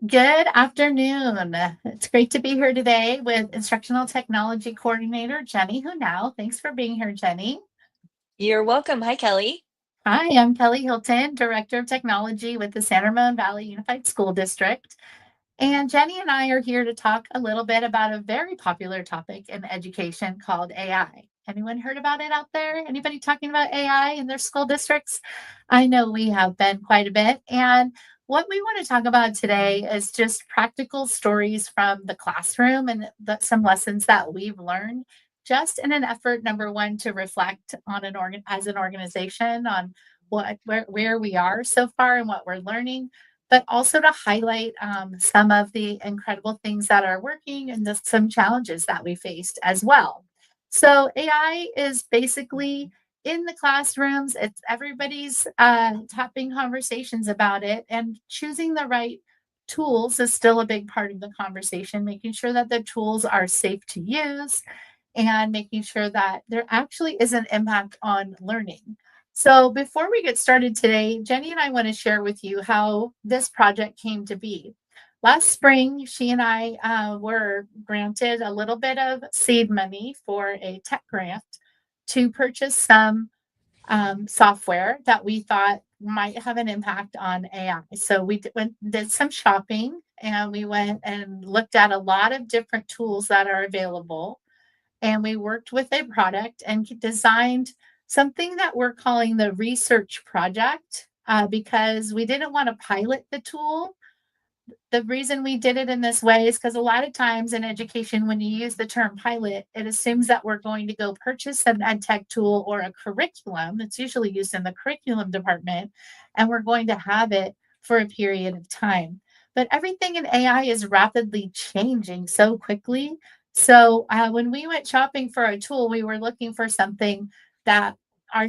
Good afternoon. It's great to be here today with Instructional Technology Coordinator Jenny Huanu. Thanks for being here, Jenny. You're welcome. Hi, Kelly. Hi, I'm Kelly Hilton, Director of Technology with the San Ramon Valley Unified School District. And Jenny and I are here to talk a little bit about a very popular topic in education called AI. Anyone heard about it out there? Anybody talking about AI in their school districts? I know we have been quite a bit. And what we want to talk about today is just practical stories from the classroom and some lessons that we've learned, just in an effort, number one, to reflect on as an organization on where we are so far and what we're learning, but also to highlight some of the incredible things that are working and some challenges that we faced as well. So AI is basically in the classrooms. It's everybody's having conversations about it, and choosing the right tools is still a big part of the conversation, making sure that the tools are safe to use and making sure that there actually is an impact on learning. So, before we get started today, Jenny and I want to share with you how this project came to be. Last spring, she and I were granted a little bit of seed money for a tech grant to purchase some software that we thought might have an impact on AI. So we did some shopping, and we went and looked at a lot of different tools that are available, and we worked with a product and designed something that we're calling the research project, because we didn't want to pilot the tool. The reason we did it in this way is because a lot of times in education, when you use the term pilot, it assumes that we're going to go purchase an ed tech tool or a curriculum. It's usually used in the curriculum department, and we're going to have it for a period of time. But everything in AI is rapidly changing so quickly. So when we went shopping for a tool, we were looking for something that our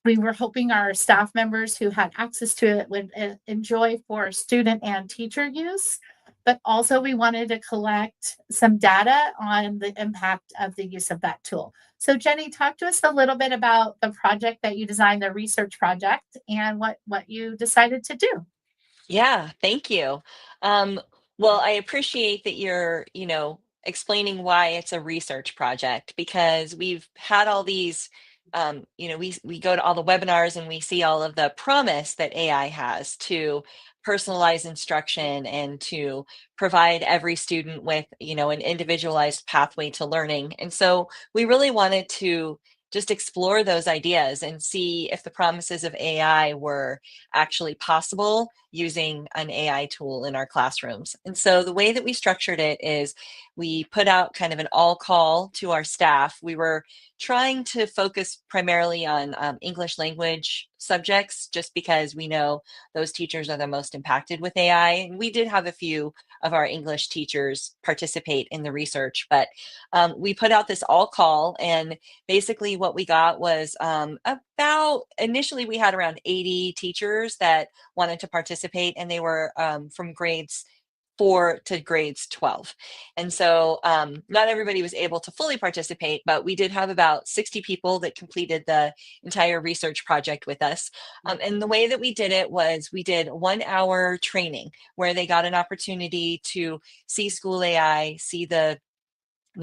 we were hoping our staff members who had access to it would enjoy for student and teacher use. But also, we wanted to collect some data on the impact of the use of that tool. So, Jenny, talk to us a little bit about the project that you designed, the research project, and what you decided to do. Yeah, thank you. Um, well, I appreciate that you're, explaining why it's a research project because we've had all these, we go to all the webinars and we see all of the promise that AI has to personalize instruction and to provide every student with, an individualized pathway to learning. And so we really wanted to just explore those ideas and see if the promises of AI were actually possible using an AI tool in our classrooms. And so the way that we structured it is we put out kind of an all call to our staff. We were trying to focus primarily on English language subjects just because we know those teachers are the most impacted with AI. And we did have a few of our English teachers participate in the research, but we put out this all call, and basically what we got was about initially we had around 80 teachers that wanted to participate, and they were from grades 4 to grades 12. And so not everybody was able to fully participate, but we did have about 60 people that completed the entire research project with us. And the way that we did it was we did 1 hour training where they got an opportunity to see school AI, see the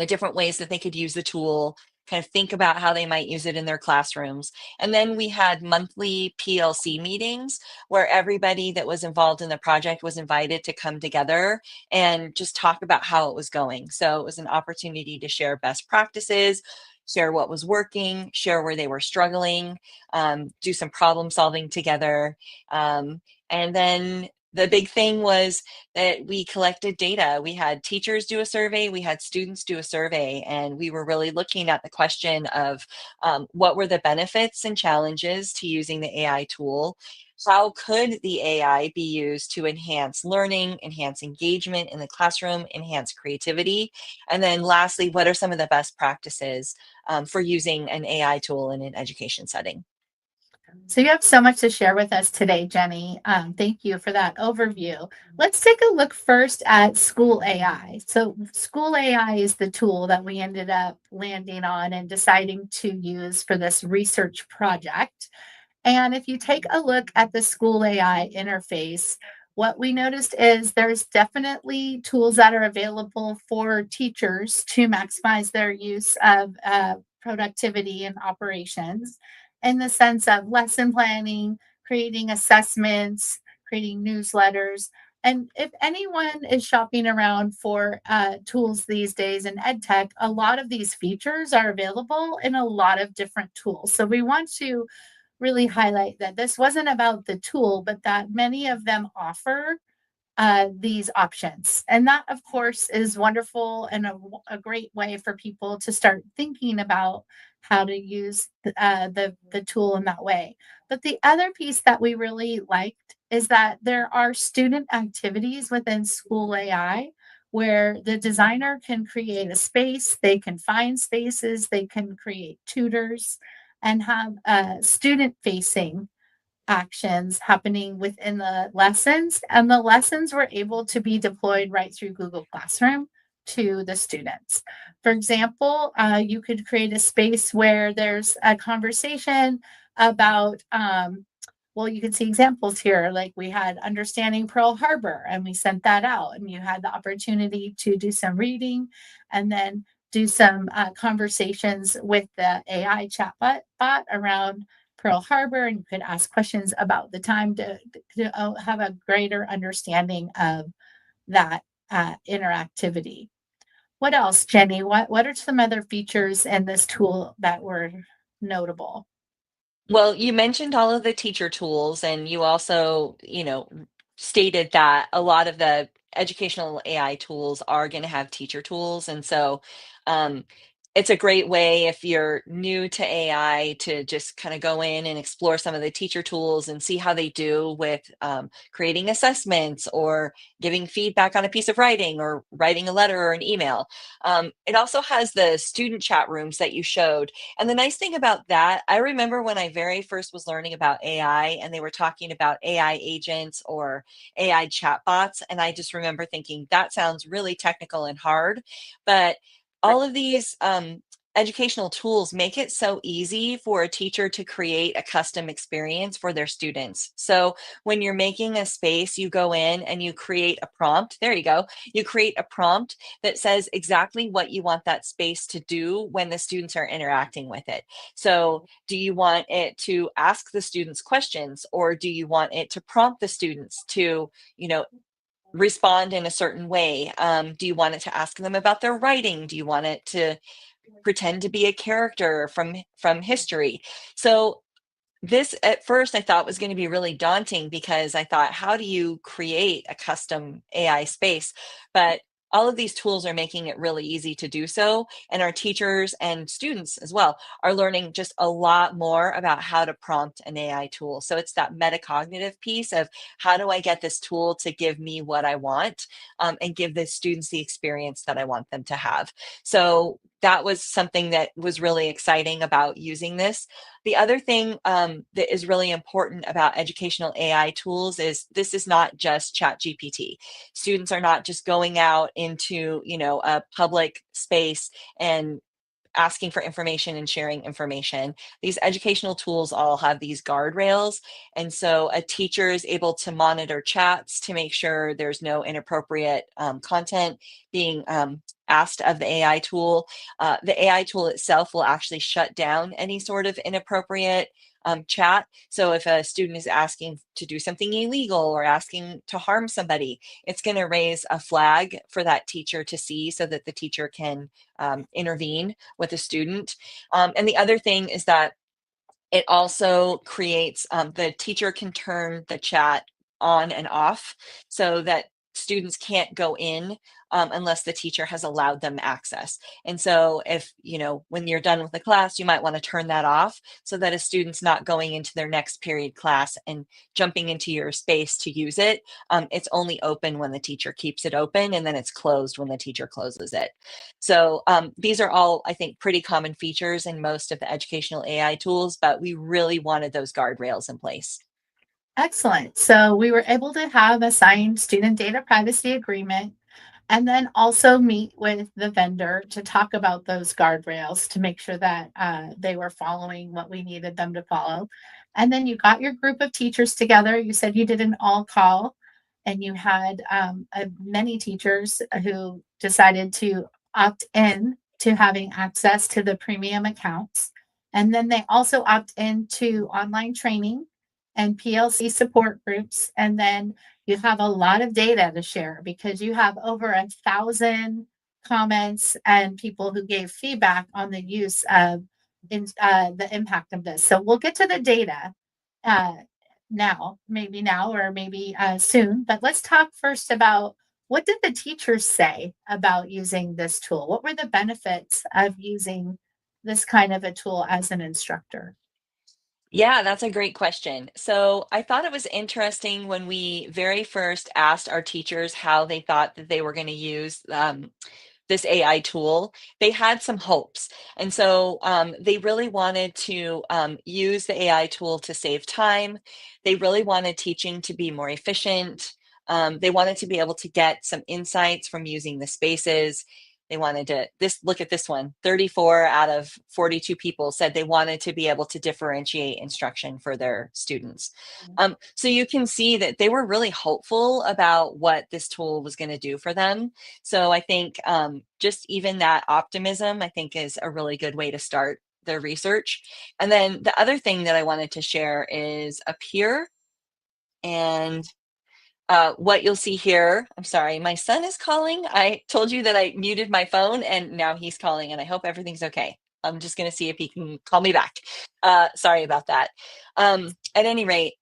different ways that they could use the tool, kind of think about how they might use it in their classrooms. And then we had monthly PLC meetings where everybody that was involved in the project was invited to come together and just talk about how it was going. So it was an opportunity to share best practices, share what was working, share where they were struggling, do some problem solving together. And then the big thing was that we collected data. We had teachers do a survey, we had students do a survey, and we were really looking at the question of what were the benefits and challenges to using the AI tool? How could the AI be used to enhance learning, enhance engagement in the classroom, enhance creativity? And then lastly, what are some of the best practices for using an AI tool in an education setting? So you have so much to share with us today, Jenny. Thank you for that overview. Let's take a look first at School AI. So School AI is the tool that we ended up landing on and deciding to use for this research project. And if you take a look at the School AI interface, what we noticed is there's definitely tools that are available for teachers to maximize their use of productivity and operations in the sense of lesson planning, creating assessments, creating newsletters. And if anyone is shopping around for tools these days in ed tech, a lot of these features are available in a lot of different tools. So we want to really highlight that this wasn't about the tool, but that many of them offer these options. And that, of course, is wonderful and a great way for people to start thinking about how to use the tool in that way. But the other piece that we really liked is that there are student activities within School AI where the designer can create a space, they can find spaces, they can create tutors, and have student facing actions happening within the lessons, and the lessons were able to be deployed right through Google Classroom to the students. For example, you could create a space where there's a conversation about well, you can see examples here. Like we had understanding Pearl Harbor, and we sent that out, and you had the opportunity to do some reading and then do some conversations with the AI chatbot bot around Pearl Harbor, and you could ask questions about the time to have a greater understanding of that interactivity. What else, Jenny? What are some other features in this tool that were notable? Well, you mentioned all of the teacher tools, and you also, stated that a lot of the educational AI tools are going to have teacher tools. And so um, it's a great way if you're new to AI to just kind of go in and explore some of the teacher tools and see how they do with creating assessments or giving feedback on a piece of writing or writing a letter or an email. It also has the student chat rooms that you showed, and the nice thing about that, I remember when I very first was learning about AI and they were talking about AI agents or AI chatbots. And I just remember thinking that sounds really technical and hard. But all of these educational tools make it so easy for a teacher to create a custom experience for their students. So when you're making a space, you go in and you create a prompt. There you go. You create a prompt that says exactly what you want that space to do when the students are interacting with it. So, do you want it to ask the students questions, or do you want it to prompt the students to, you know, respond in a certain way? Do you want it to ask them about their writing? Do you want it to pretend to be a character from history? So this at first I thought was going to be really daunting because I thought, how do you create a custom AI space? But all of these tools are making it really easy to do so. And our teachers and students as well are learning just a lot more about how to prompt an AI tool. So it's that metacognitive piece of how do I get this tool to give me what I want, and give the students the experience that I want them to have. So that was something that was really exciting about using this. The other thing that is really important about educational AI tools is this is not just ChatGPT. Students are not just going out into, a public space and asking for information and sharing information. These educational tools all have these guardrails. And so a teacher is able to monitor chats to make sure there's no inappropriate content being asked of the AI tool. The AI tool itself will actually shut down any sort of inappropriate chat. So if a student is asking to do something illegal or asking to harm somebody, it's going to raise a flag for that teacher to see so that the teacher can intervene with a student. And the other thing is that it also creates, the teacher can turn the chat on and off so that students can't go in unless the teacher has allowed them access. And so if, when you're done with the class, you might want to turn that off so that a student's not going into their next period class and jumping into your space to use it. It's only open when the teacher keeps it open, and then it's closed when the teacher closes it. So these are all, I think, pretty common features in most of the educational AI tools, but we really wanted those guardrails in place. Excellent. So we were able to have a signed student data privacy agreement and then also meet with the vendor to talk about those guardrails to make sure that they were following what we needed them to follow. And then you got your group of teachers together. You said you did an all call. and you had many teachers who decided to opt in to having access to the premium accounts. And then they also opt into online training and PLC support groups. And then you have a lot of data to share because you have over 1,000 comments and people who gave feedback on the use of the impact of this. So we'll get to the data uh, now, or maybe soon. But let's talk first about what did the teachers say about using this tool? What were the benefits of using this kind of a tool as an instructor? Yeah, that's a great question. So I thought it was interesting when we very first asked our teachers how they thought that they were going to use this AI tool. They had some hopes. And so they really wanted to use the AI tool to save time. They really wanted teaching to be more efficient. They wanted to be able to get some insights from using the spaces. They wanted to look at this one. 34 out of 42 people said they wanted to be able to differentiate instruction for their students. So you can see that they were really hopeful about what this tool was going to do for them. So I think just even that optimism, I think, is a really good way to start their research. And then the other thing that I wanted to share is up here. And what you'll see here, I'm sorry, my son is calling. I told you that I muted my phone and now he's calling and I hope everything's okay. I'm just going to see if he can call me back. Sorry about that. At any rate,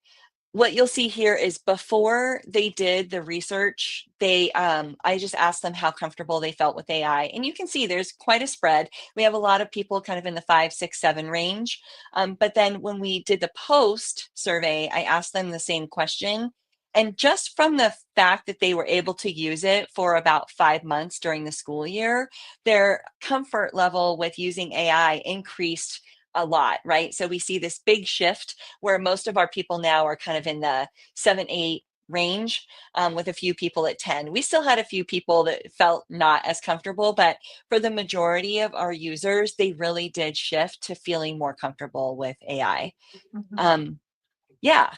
what you'll see here is before they did the research, I just asked them how comfortable they felt with AI. And you can see there's quite a spread. We have a lot of people kind of in the 5, 6, 7 range. But then when we did the post survey, I asked them the same question. And just from the fact that they were able to use it for about 5 months during the school year, their comfort level with using AI increased a lot, right? So we see this big shift where most of our people now are kind of in the 7, 8 range, with a few people at 10. We still had a few people that felt not as comfortable, but for the majority of our users, they really did shift to feeling more comfortable with AI. Mhm. Um, yeah.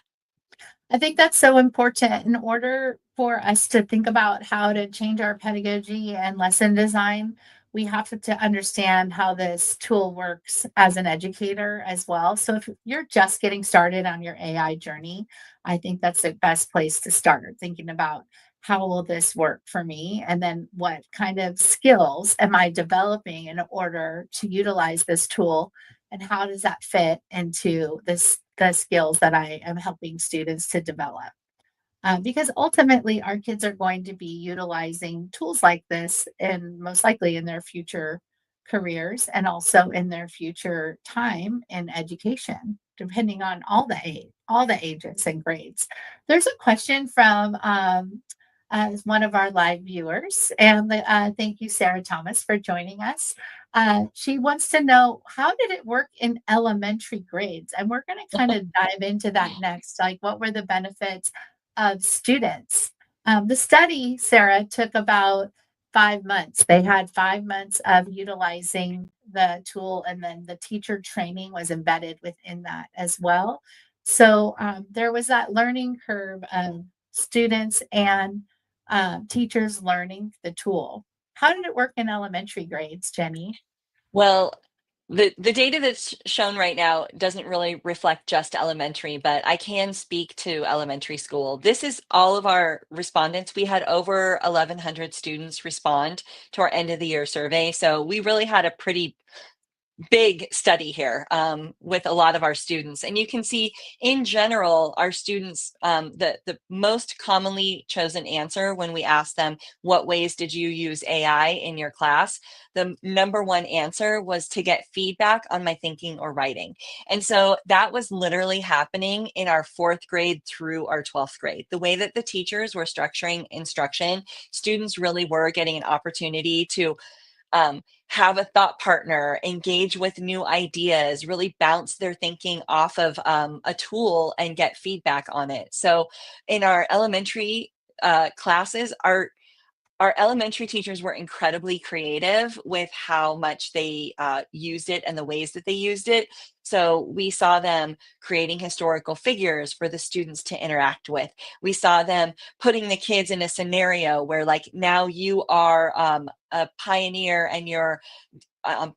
I think that's so important in order for us to think about how to change our pedagogy and lesson design. We have to understand how this tool works as an educator as well. So, if you're just getting started on your AI journey, I think that's the best place to start thinking about how will this work for me? And then what kind of skills am I developing in order to utilize this tool and how does that fit into the skills that I am helping students to develop? Because ultimately, our kids are going to be utilizing tools like this, and most likely in their future careers, and also in their future time in education, depending on all the ages and grades. There's a question from one of our live viewers, and thank you, Sarah Thomas, for joining us. She wants to know how did it work in elementary grades, and we're going to kind of dive into that next. Like, what were the benefits of students? The study, Sarah, took about 5 months. They had 5 months of utilizing the tool, and then the teacher training was embedded within that as well. So there was that learning curve of students and teachers learning the tool. How did it work in elementary grades, Jenny? Well, the data that's shown right now doesn't really reflect just elementary, but I can speak to elementary school. This is all of our respondents. We had over 1,100 students respond to our end of the year survey. So we really had a pretty big study here, with a lot of our students. And you can see in general, our students, the most commonly chosen answer when we ask them, what ways did you use AI in your class? The number one answer was to get feedback on my thinking or writing. And so that was literally happening in our 4th grade through our 12th grade. The way that the teachers were structuring instruction, students really were getting an opportunity to have a thought partner, engage with new ideas, really bounce their thinking off of a tool and get feedback on it. So in our elementary classes, our elementary teachers were incredibly creative with how much they used it and the ways that they used it. So we saw them creating historical figures for the students to interact with. We saw them putting the kids in a scenario where, like, now you are a pioneer and you're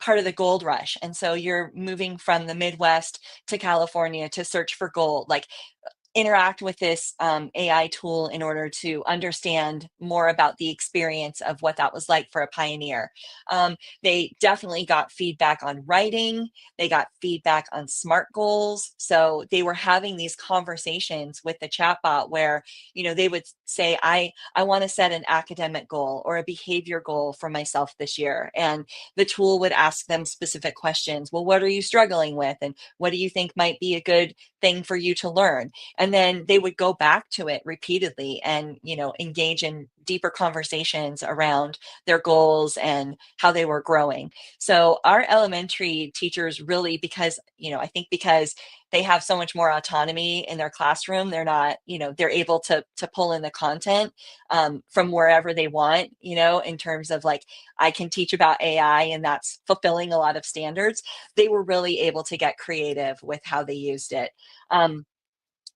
part of the gold rush. And so you're moving from the Midwest to California to search for gold. Like, interact with this AI tool in order to understand more about the experience of what that was like for a pioneer. They definitely got feedback on writing. They got feedback on SMART goals. So they were having these conversations with the chatbot where, they would say, I want to set an academic goal or a behavior goal for myself this year. And the tool would ask them specific questions. Well, what are you struggling with? And what do you think might be a good thing for you to learn? And then they would go back to it repeatedly and engage in deeper conversations around their goals and how they were growing. So our elementary teachers really, because I think because they have so much more autonomy in their classroom, they're not, they're able to pull in the content from wherever they want, in terms of, like, I can teach about AI and that's fulfilling a lot of standards. They were really able to get creative with how they used it.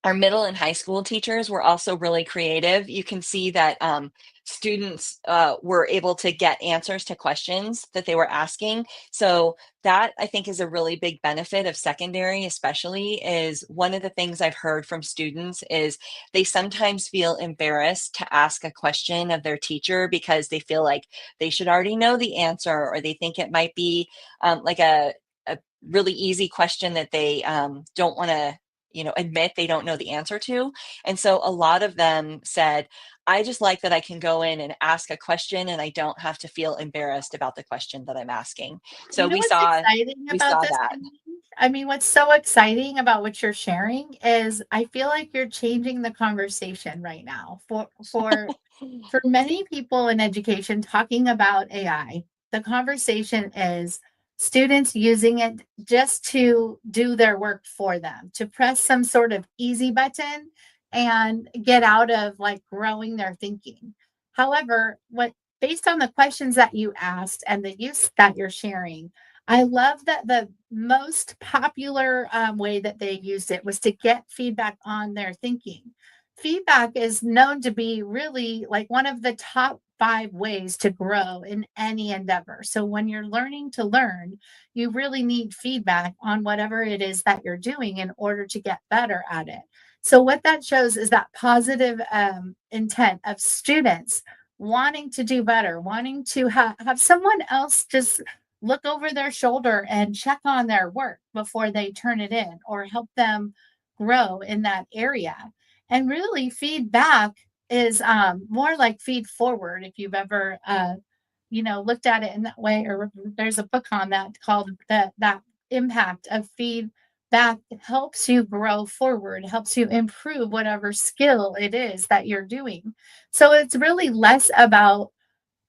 Our middle and high school teachers were also really creative. You can see that students were able to get answers to questions that they were asking. So that, I think, is a really big benefit of secondary, especially. Is one of the things I've heard from students is they sometimes feel embarrassed to ask a question of their teacher because they feel like they should already know the answer, or they think it might be like a really easy question that they don't want to admit they don't know the answer to. And so a lot of them said, I just like that I can go in and ask a question and I don't have to feel embarrassed about the question that I'm asking. So You know what's exciting we about saw this that. to me? I mean, what's so exciting about what you're sharing is I feel like you're changing the conversation right now. For many people in education talking about AI, the conversation is students using it just to do their work for them, to press some sort of easy button and get out of like growing their thinking. However, what based on the questions that you asked and the use that you're sharing, I love that the most popular way that they used it was to get feedback on their thinking. Feedback is known to be really like one of the top 5 ways to grow in any endeavor. So when you're learning to learn, you really need feedback on whatever it is that you're doing in order to get better at it. So what that shows is that positive intent of students wanting to do better, wanting to have someone else just look over their shoulder and check on their work before they turn it in or help them grow in that area. And really, feedback is more like feed forward. If you've ever, looked at it in that way, or there's a book on that called that impact of feedback helps you grow forward, helps you improve whatever skill it is that you're doing. So it's really less about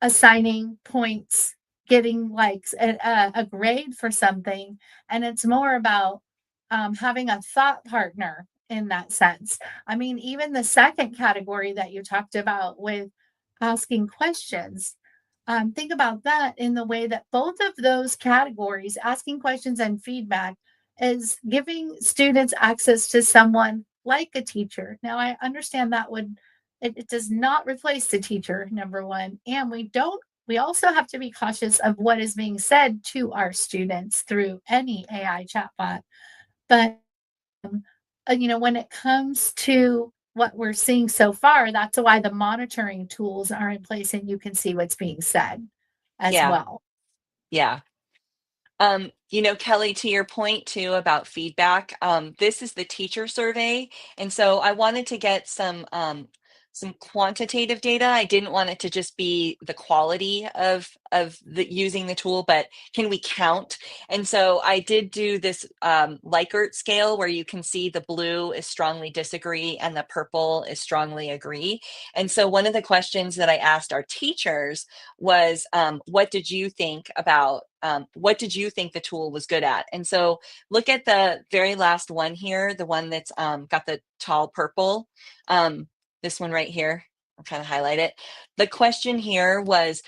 assigning points, getting likes, a grade for something, and it's more about having a thought partner in that sense. I mean, even the second category that you talked about with asking questions, think about that in the way that both of those categories, asking questions and feedback, is giving students access to someone like a teacher. Now, I understand that it does not replace the teacher, number one. And we also have to be cautious of what is being said to our students through any AI chatbot. But, when it comes to what we're seeing so far, that's why the monitoring tools are in place and you can see what's being said as Yeah. well. Yeah. Kelly, to your point too about feedback, this is the teacher survey. And so I wanted to get some quantitative data. I didn't want it to just be the quality of the using the tool, but can we count? And so I did do this Likert scale where you can see the blue is strongly disagree and the purple is strongly agree. And so one of the questions that I asked our teachers was, what did you think about what did you think the tool was good at? And so look at the very last one here, the one that's got the tall purple, this one right here. I'll kind of highlight it. The question here was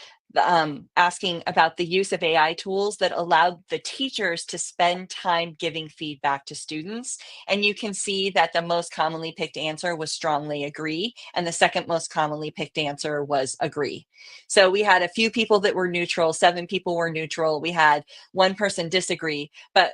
asking about the use of AI tools that allowed the teachers to spend time giving feedback to students. And you can see that the most commonly picked answer was strongly agree, and the second most commonly picked answer was agree. So we had a few people that were neutral, 7 people were neutral. We had one person disagree, but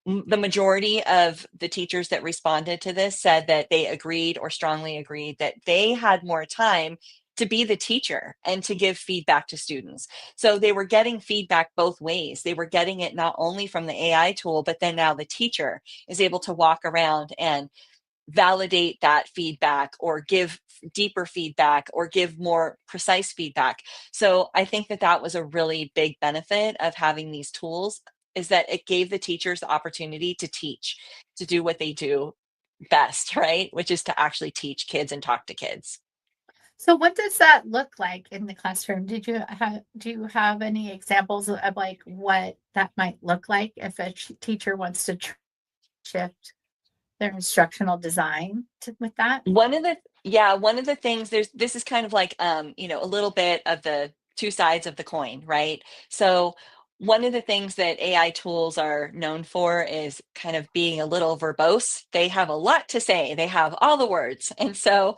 the majority of the teachers that responded to this said that they agreed or strongly agreed that they had more time to be the teacher and to give feedback to students. So they were getting feedback both ways. They were getting it not only from the AI tool, but then now the teacher is able to walk around and validate that feedback or give deeper feedback or give more precise feedback. So I think that that was a really big benefit of having these tools, is that it gave the teachers the opportunity to teach, to do what they do best, right? Which is to actually teach kids and talk to kids. So what does that look like in the classroom? Do you have any examples of like what that might look like if a teacher wants to shift their instructional design with that? One of the things, this is kind of like a little bit of the two sides of the coin, right? So one of the things that AI tools are known for is kind of being a little verbose. They have a lot to say. They have all the words. And so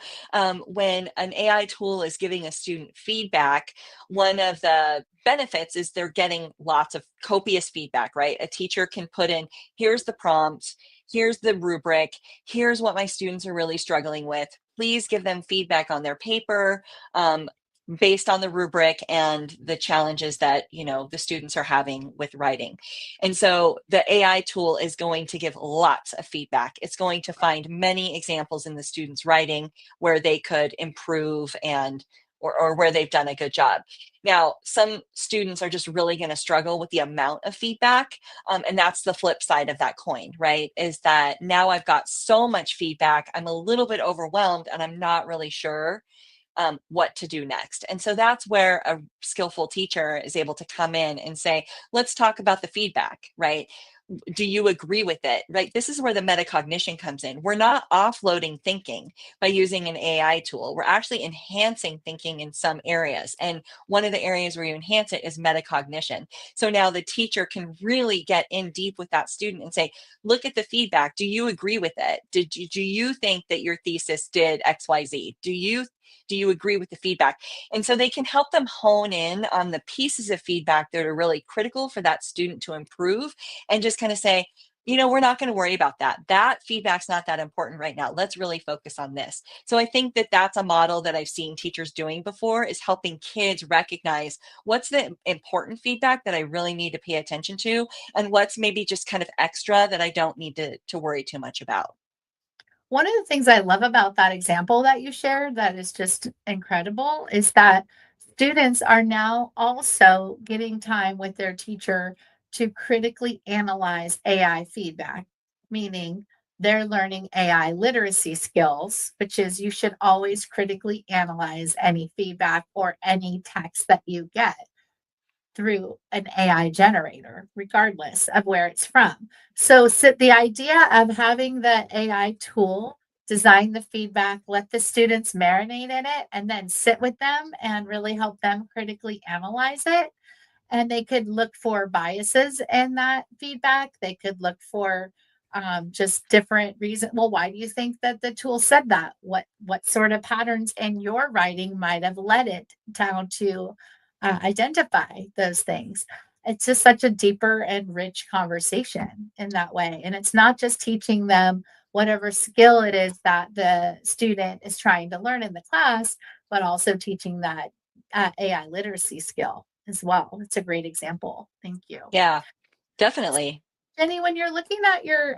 when an AI tool is giving a student feedback, one of the benefits is they're getting lots of copious feedback, right? A teacher can put in, here's the prompt, here's the rubric, here's what my students are really struggling with. Please give them feedback on their paper based on the rubric and the challenges that the students are having with writing. And so the AI tool is going to give lots of feedback. It's going to find many examples in the students' writing where they could improve and or where they've done a good job. Now, some students are just really going to struggle with the amount of feedback. And that's the flip side of that coin, right? Is that now I've got so much feedback, I'm a little bit overwhelmed and I'm not really sure what to do next. And so that's where a skillful teacher is able to come in and say, let's talk about the feedback, right? Do you agree with it, right? This is where the metacognition comes in. We're not offloading thinking by using an AI tool. We're actually enhancing thinking in some areas. And one of the areas where you enhance it is metacognition. So now the teacher can really get in deep with that student and say, look at the feedback. Do you agree with it? Do you think that your thesis did XYZ? Do you agree with the feedback? And so they can help them hone in on the pieces of feedback that are really critical for that student to improve, and just kind of say, we're not going to worry about that. That feedback's not that important right now. Let's really focus on this. So I think that that's a model that I've seen teachers doing before, is helping kids recognize what's the important feedback that I really need to pay attention to, and what's maybe just kind of extra that I don't need to worry too much about. One of the things I love about that example that you shared that is just incredible is that students are now also getting time with their teacher to critically analyze AI feedback, meaning they're learning AI literacy skills, which is you should always critically analyze any feedback or any text that you get through an AI generator, regardless of where it's from. So the idea of having the AI tool design the feedback, let the students marinate in it, and then sit with them and really help them critically analyze it. And they could look for biases in that feedback. They could look for just different reasons. Well, why do you think that the tool said that? What sort of patterns in your writing might have led it down to identify those things? It's just such a deeper and rich conversation in that way. And it's not just teaching them whatever skill it is that the student is trying to learn in the class, but also teaching that AI literacy skill as well. It's a great example. Thank you. Yeah, definitely. Jenny, when you're looking at your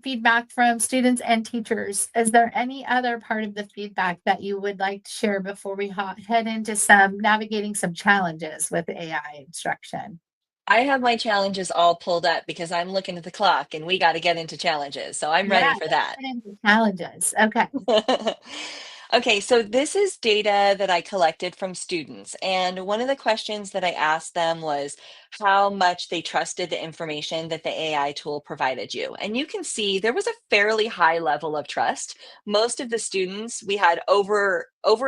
feedback from students and teachers, is there any other part of the feedback that you would like to share before we head into some navigating some challenges with AI instruction? I have my challenges all pulled up because I'm looking at the clock and we got to get into challenges. So I'm Yeah, ready for let's that. get into challenges. Okay. Okay, so this is data that I collected from students. And one of the questions that I asked them was, how much they trusted the information that the AI tool provided you. And you can see there was a fairly high level of trust. Most of the students, we had over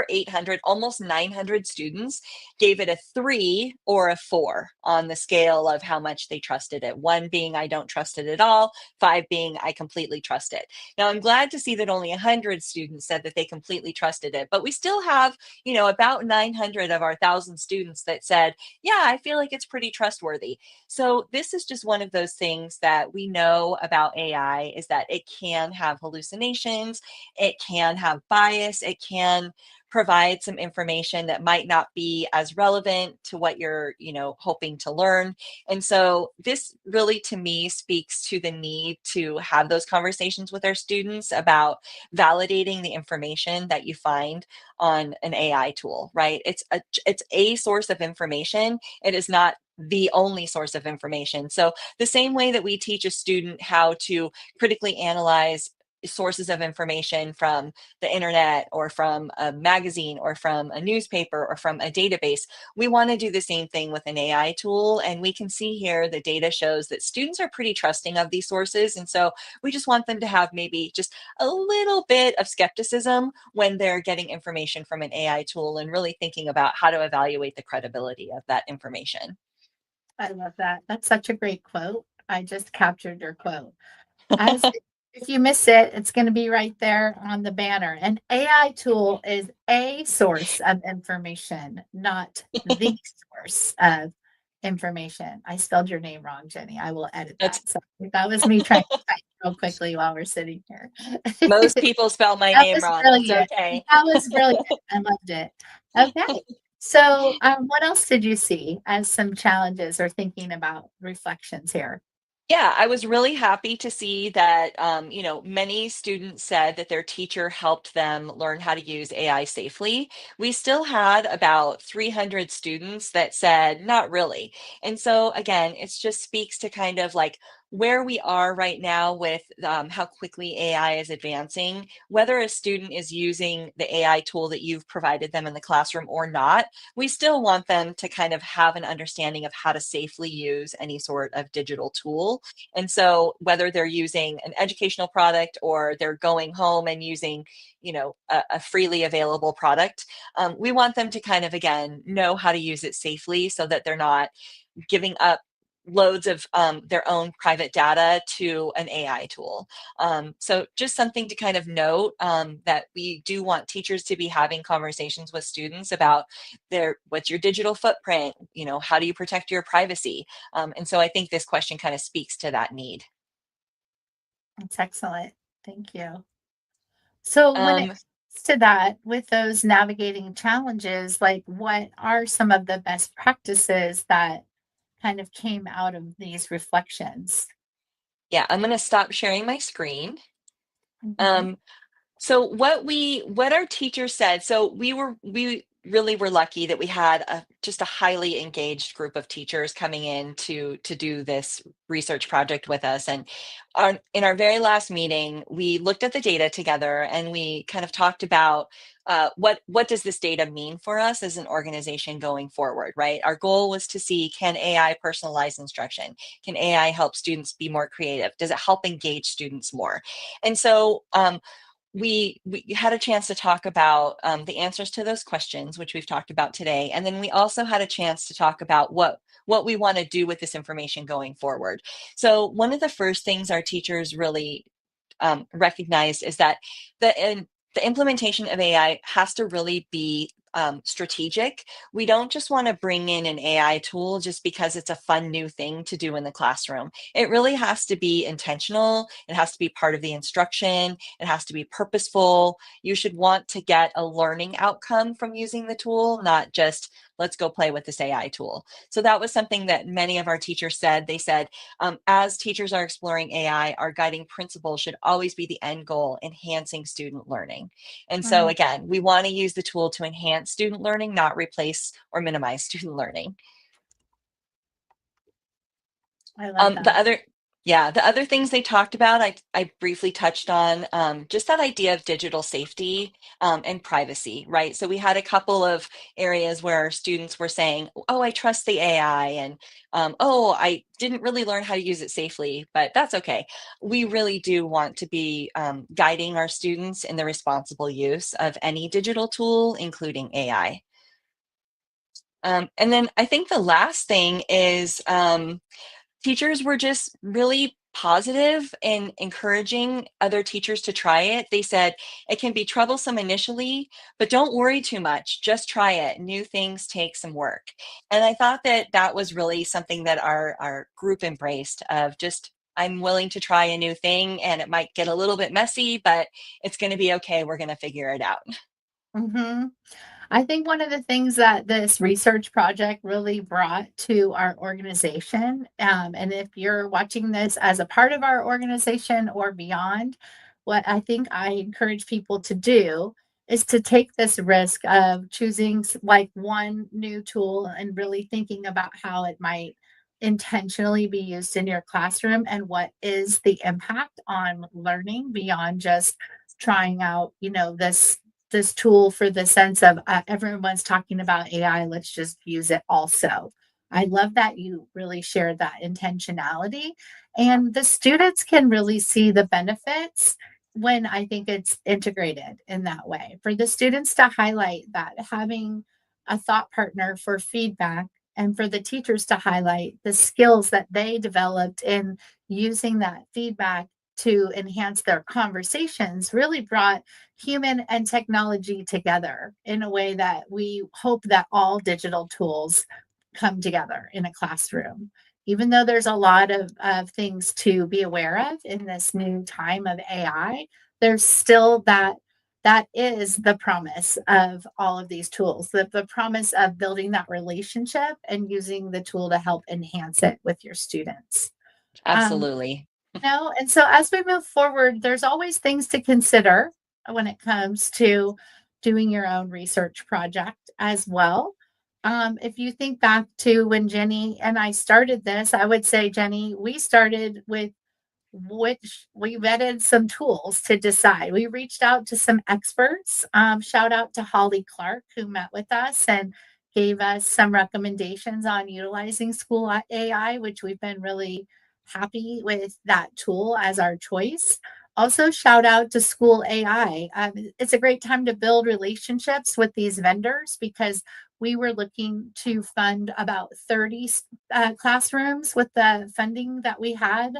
800, almost 900 students, gave it a 3 or a 4 on the scale of how much they trusted it. 1 being I don't trust it at all, 5 being I completely trust it. Now I'm glad to see that only 100 students said that they completely trusted it, but we still have, about 900 of our 1,000 students that said, yeah, I feel like it's pretty trustworthy. So this is just one of those things that we know about AI, is that it can have hallucinations, it can have bias, it can provide some information that might not be as relevant to what you're, hoping to learn. And so this really, to me, speaks to the need to have those conversations with our students about validating the information that you find on an AI tool, right? It's a source of information. It is not the only source of information. So the same way that we teach a student how to critically analyze sources of information from the internet or from a magazine or from a newspaper or from a database, we want to do the same thing with an AI tool. And we can see here the data shows that students are pretty trusting of these sources. And so we just want them to have maybe just a little bit of skepticism when they're getting information from an AI tool, and really thinking about how to evaluate the credibility of that information. I love that. That's such a great quote. I just captured your quote. As if you miss it, it's going to be right there on the banner. An AI tool is a source of information, not the source of information. I spelled your name wrong, Jenny. I will edit That's that. So that was me trying to type real quickly while we're sitting here. Most people spell my That name was wrong. It's brilliant. okay. That was brilliant. I loved it. Okay. So, what else did you see as some challenges or thinking about reflections here? Yeah, I was really happy to see that, many students said that their teacher helped them learn how to use AI safely. We still had about 300 students that said, not really. And so, again, it just speaks to kind of like where we are right now with how quickly AI is advancing. Whether a student is using the AI tool that you've provided them in the classroom or not, we still want them to kind of have an understanding of how to safely use any sort of digital tool. And so whether they're using an educational product or they're going home and using, a freely available product, we want them to kind of, again, know how to use it safely so that they're not giving up loads of their own private data to an AI tool. So just something to kind of note, that we do want teachers to be having conversations with students about what's your digital footprint, how do you protect your privacy? And so I think this question kind of speaks to that need. That's excellent. Thank you. So when it Um, comes to that, with those navigating challenges, like what are some of the best practices that kind of came out of these reflections? yeah, I'm going to stop sharing my screen. Mhm. Um, So what our teachers said, so we really were lucky that we had just a highly engaged group of teachers coming in to do this research project with us. And in our very last meeting, we looked at the data together and we kind of talked about what does this data mean for us as an organization going forward, right? Our goal was to see, can AI personalize instruction? Can AI help students be more creative? Does it help engage students more? And so we had a chance to talk about the answers to those questions, which we've talked about today, and then we also had a chance to talk about what we want to do with this information going forward. So one of the first things our teachers really recognized is that the implementation of AI has to really be strategic. We don't just want to bring in an AI tool just because it's a fun new thing to do in the classroom. It really has to be intentional. It has to be part of the instruction. It has to be purposeful. You should want to get a learning outcome from using the tool, not just let's go play with this AI tool. So that was something that many of our teachers said. They said, as teachers are exploring AI, our guiding principle should always be the end goal, enhancing student learning. And so Mm, again, we want to use the tool to enhance student learning, not replace or minimize student learning. I love The that. other Yeah, the other things they talked about, I briefly touched on, just that idea of digital safety and privacy, right? So we had a couple of areas where students were saying, "Oh, I trust the AI," and "Oh, I didn't really learn how to use it safely," but that's okay. We really do want to be guiding our students in the responsible use of any digital tool, including AI. And then I think the last thing is. Teachers were just really positive in encouraging other teachers to try it. They said it can be troublesome initially, but don't worry too much. Just try it. New things take some work. And I thought that that was really something that our group embraced of just, I'm willing to try a new thing and it might get a little bit messy, but it's going to be okay. We're going to figure it out. Hmm. I think one of the things that this research project really brought to our organization, and if you're watching this as a part of our organization or beyond, what I think I encourage people to do is to take this risk of choosing like one new tool and really thinking about how it might intentionally be used in your classroom and what is the impact on learning beyond just trying out, this tool for the sense of everyone's talking about AI, let's just use it also. I love that you really shared that intentionality. And the students can really see the benefits when I think it's integrated in that way. For the students to highlight that having a thought partner for feedback and for the teachers to highlight the skills that they developed in using that feedback to enhance their conversations really brought human and technology together in a way that we hope that all digital tools come together in a classroom. Even though there's a lot of things to be aware of in this new time of AI, there's still that is the promise of all of these tools, the promise of building that relationship and using the tool to help enhance it with your students. Um, Absolutely. no, and so as we move forward, there's always things to consider when it comes to doing your own research project as well. If you think back to when Jenny and I started this, I would say, Jenny, we started with which we vetted some tools to decide. We reached out to some experts. Shout out to Holly Clark, who met with us and gave us some recommendations on utilizing school AI, which we've been really happy with that tool as our choice. Also, shout out to School AI. It's a great time to build relationships with these vendors because we were looking to fund about 30 classrooms with the funding that we had,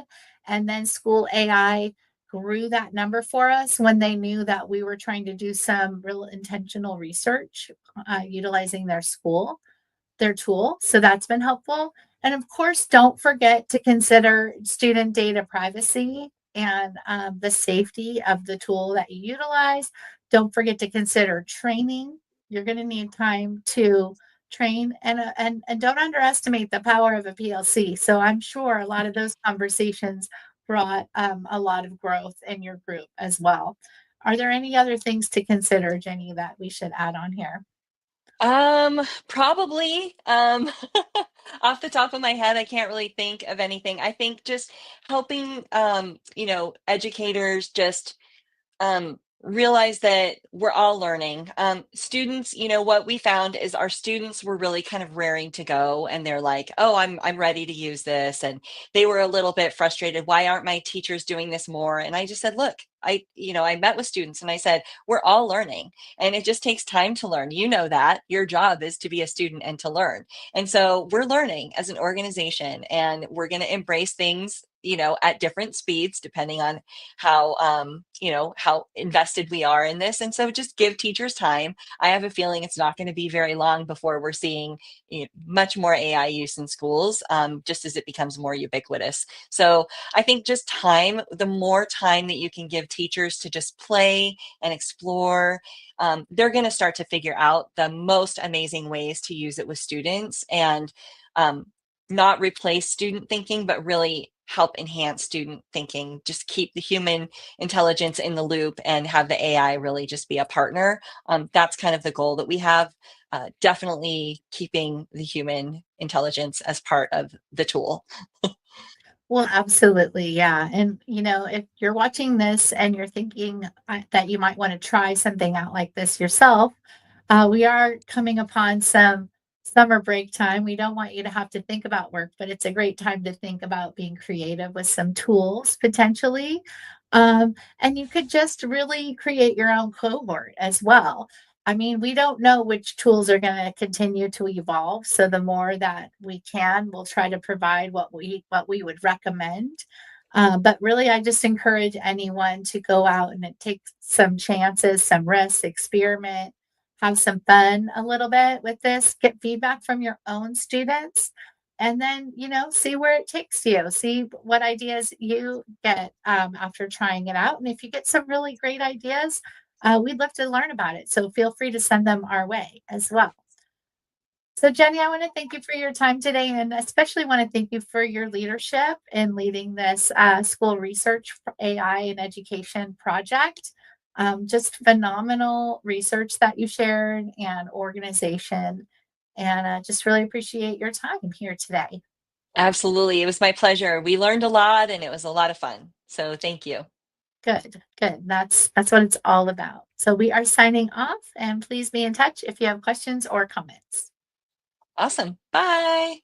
and then School AI grew that number for us when they knew that we were trying to do some real intentional research utilizing their tool. So that's been helpful. And of course, don't forget to consider student data privacy and the safety of the tool that you utilize. Don't forget to consider training. You're going to need time to train and don't underestimate the power of a PLC. So I'm sure a lot of those conversations brought a lot of growth in your group as well. Are there any other things to consider, Jenny, that we should add on here? Probably. Off the top of my head, I can't really think of anything. I think just helping, educators just realize that we're all learning. Students, what we found is our students were really kind of raring to go, and they're like, "Oh, I'm ready to use this," and they were a little bit frustrated. Why aren't my teachers doing this more? And I just said, "Look, I met with students, and I said, we're all learning, and it just takes time to learn. You know that your job is to be a student and to learn, and so we're learning as an organization, and we're going to embrace things." At different speeds, depending on how invested we are in this. And so just give teachers time. I have a feeling it's not going to be very long before we're seeing much more AI use in schools, just as it becomes more ubiquitous. So I think just time, the more time that you can give teachers to just play and explore, they're going to start to figure out the most amazing ways to use it with students, and um, not replace student thinking, but really help enhance student thinking. Just keep the human intelligence in the loop and have the AI really just be a partner. That's kind of the goal that we have. Definitely keeping the human intelligence as part of the tool. Well, absolutely, yeah, and, if you're watching this and you're thinking, that you might wanna try something out like this yourself, we are coming upon some summer break time. We don't want you to have to think about work, but it's a great time to think about being creative with some tools potentially. And you could just really create your own cohort as well. I mean, we don't know which tools are going to continue to evolve. So the more that we can, we'll try to provide what we would recommend. But really, I just encourage anyone to go out and take some chances, some risks, experiment, have some fun a little bit with this, get feedback from your own students, and then, see where it takes you. See what ideas you get after trying it out. And if you get some really great ideas, we'd love to learn about it. So feel free to send them our way as well. So, Jenny, I want to thank you for your time today, and especially want to thank you for your leadership in leading this school research for AI and education project. Just phenomenal research that you shared and organization, and just really appreciate your time here today. Absolutely. It was my pleasure. We learned a lot and it was a lot of fun. So thank you. Good, good. That's what it's all about. So we are signing off, and please be in touch if you have questions or comments. Awesome. Bye.